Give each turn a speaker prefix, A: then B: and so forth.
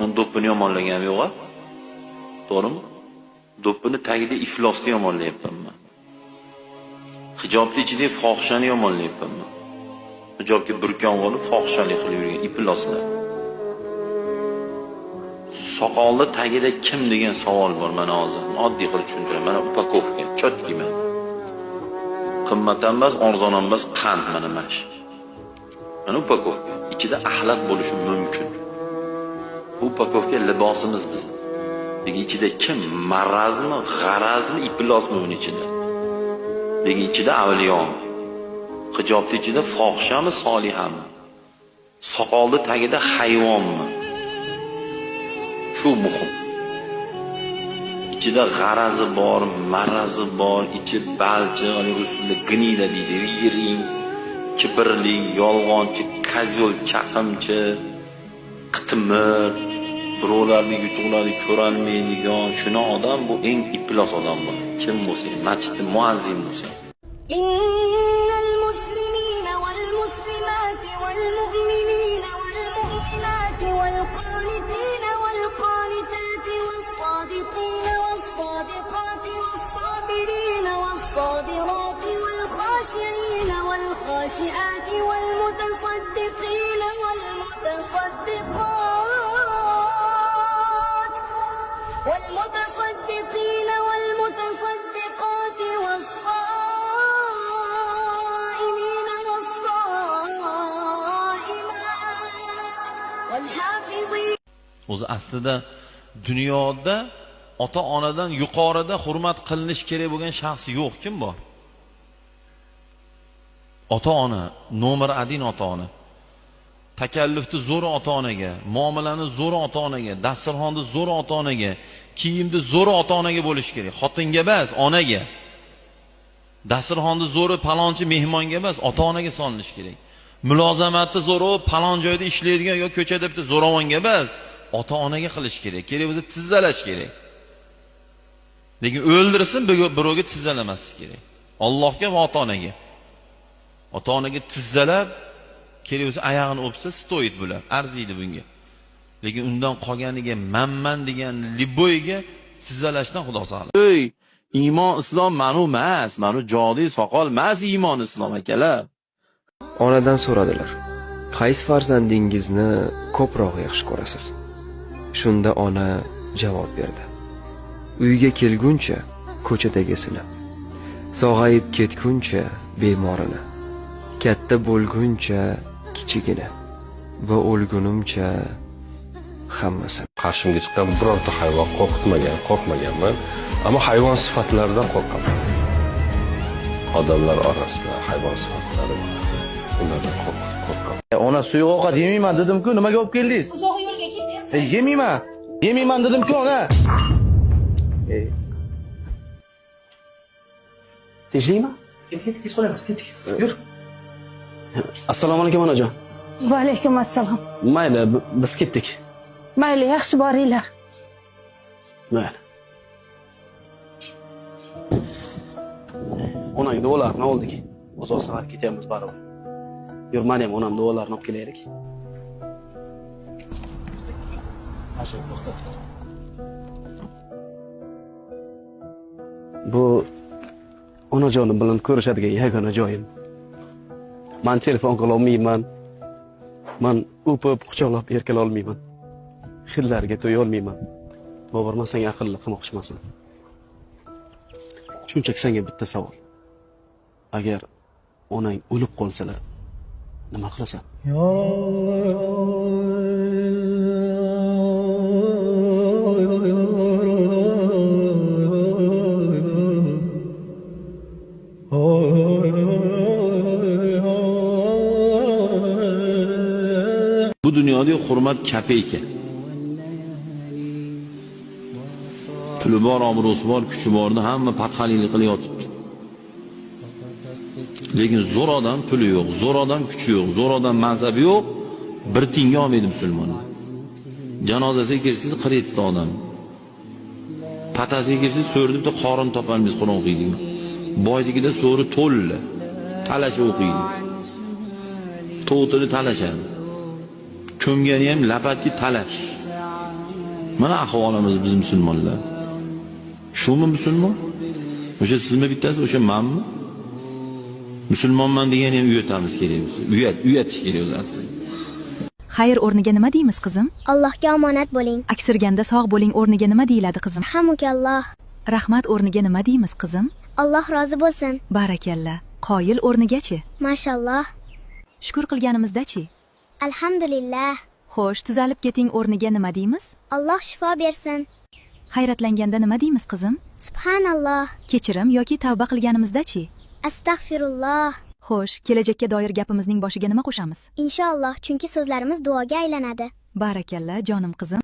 A: Men do'ppini yomonlaganim yo'q-a? To'g'rimi? Do'ppini tagida iflosni yomonlayapman men. Hijobni ichida fohishani yomonlayapman men. Hijobga burkan olib fohishalik qilib yurgan ifloslar. Soqolni tagida kim degan savol bor mana hozir. Oddiy qilib tushuntiraman. Mana upakovka, chotki men. Qimmatdan emas, arzon emas, qand mana mash. Mana upakovka. Ichida axlat bo'lishi mumkin. Bu upakovka libosimiz bizning. Lekin ichida kim? Marazmi, g'arazmi, iflosmi buning ichida? Lekin ichida avliyomi? Hijobning ichida fohishami, solihami? Soqolni tagida hayvonmi? Shu muhim. Ichida g'arazi bor, marazi bor, ichi balchiq, ruslar gnida deydi, yiring, kibrli, yolg'onchi, kozol, chaqimchi, qitmir, birovlarning yutuqlarini ko'rolmaydigan shuna odam bu eng iflos odam bor. Kim bo'lsa, masjidda muazzin bo'lsa.
B: والصابرات والخاشعين والخاشعات والمتصدقين والمتصدقات والصائمين والصائمات والحافظين.
C: O'zi aslida dunyoda ota-onadan yuqorida hurmat qilinish kerak bo'lgan shaxs yo'q, kim bor? Ota-ona, nomer 1 ota-ona. Takallufni zo'r ota-onaga, muomalani zo'r ota-onaga, dasturxonni zo'r ota-onaga, kiyimni zo'r ota-onaga bo'lish kerak. Xotinga emas, onaga. Dasturxonni zo'ri palonchi mehmonga emas, ota-onaga solinish kerak. Mulozamatni zo'ri palon joyda ishlaydigan yoki ko'chada bitta zo'ravonga emas, ota-onaga qilish kerak. Kerak bo'lsa tizzalash kerak. Lekin o'ldirsin, birovga tizzalamaslik kerak. Allohga va ota-onaga. Ota-onaga tizzalab, kerak bo'lsa oyog'ini o'psa, stoyit bo'lar, arziydi bunga. Lekin undan qolganiga manman degan liboyga tizzalashdan xudo saqlasin. Ey, iymon islom ma'nu emas, ma'nu jodiy soqol emas iymon islom akalar.
D: Onadan so'radilar: "Qaysi farzandingizni ko'proq yaxshi ko'rasiz?" Shunda ona javob berdi: "Uyga kelguncha ko'chadagisini, sog'ayib ketguncha bemorini, katta bo'lguncha kichigini va o'lgunimcha hammasini."
E: Qarshimga chiqqan birorta hayvon qo'rqmaganman, ammo hayvon sifatlaridan qo'rqaman. Odamlar orasida hayvon sifatlari bor. Ulardan qo'rqaman.
F: Ona suyuq ovqat yemayman dedim-ku, nimaga olib keldingiz?
B: Uzoq yo'lga ketyapsiz.
F: Yemayman dedim-ku, ona. Tinchlikmi? Ketdik, so'raymiz, ketdik. Yur. Assalomu alaykum onajon.
G: Va alaykum assalom.
F: Mayli, biz ketdik.
G: Mayli, yaxshi boringlar.
F: Mayli. Onang duolarini oldik. Uzoq safar ketyapmiz baribir. Yur, men ham onam duolarini olib kelaylik. Asha, to'xta. Bu onajonim bilan ko'rishadigan yagona joyim. Men telefon qila olmayman. Men o'pib, quchoqlab erkala olmayman. Xillarga to'ya olmayman. Bobur, men senga aqlli qilmoqchimasin. Shunchaki senga bitta savol. Agar onang o'lib qolsalar, nima qilasan?
C: Bu dunyoda hurmat kapayka. Puli bor, obro'si bor, kuchi borda hamma patxalilik qilib yotibdi. Lekin zo'r odam puli yo'q, zo'r odam kuchi yo'q, zo'r odam mansabi yo'q, bir tiyinga olmaydi musulmonlar. Janozasiga kelsangiz 47 ta odam. Patasiga kelsangiz so'rdi bitta qorin topamiz Qur'on o'qiydi. Boyligida so'ri to'lla. Talasha o'qiydi. To'tini talashadi. Ko'mgani ham lapatki talash.
A: Mana ahvolimiz biz musulmonlar. Shumi musulmon? O'sha sizmi bittasi, o'sha menmi? Musulmonman degan ham uyatamiz kerak. Uyatish kerak o'zi.
H: Xayr o'rniga nima deymiz qizim?
I: Allohga omonat bo'ling.
H: Aksirganda sog' bo'ling o'rniga nima deyiladi qizim?
I: Hamukalloh.
H: Rahmat o'rniga nima deymiz qizim?
I: Alloh rozi bo'lsin.
H: Barakalla. Qoyil o'rnigachi?
I: Mashalloh.
H: Shukr qilganimizda-chi?
I: Alhamdulillah.
H: Xo'sh, tuzalib keting o'rniga nima deymiz?
I: Alloh shifo bersin.
H: Hayratlanganda nima deymiz qizim?
I: Subhanalloh.
H: Kechirim yoki tavba qilganimizda-chi?
I: Astag'firulloh.
H: Xo'sh, kelajakka doir gapimizning boshiga nima qo'shamiz?
I: Inshaalloh, chunki so'zlarimiz duoga aylanadi.
H: Barakalla, jonim qizim.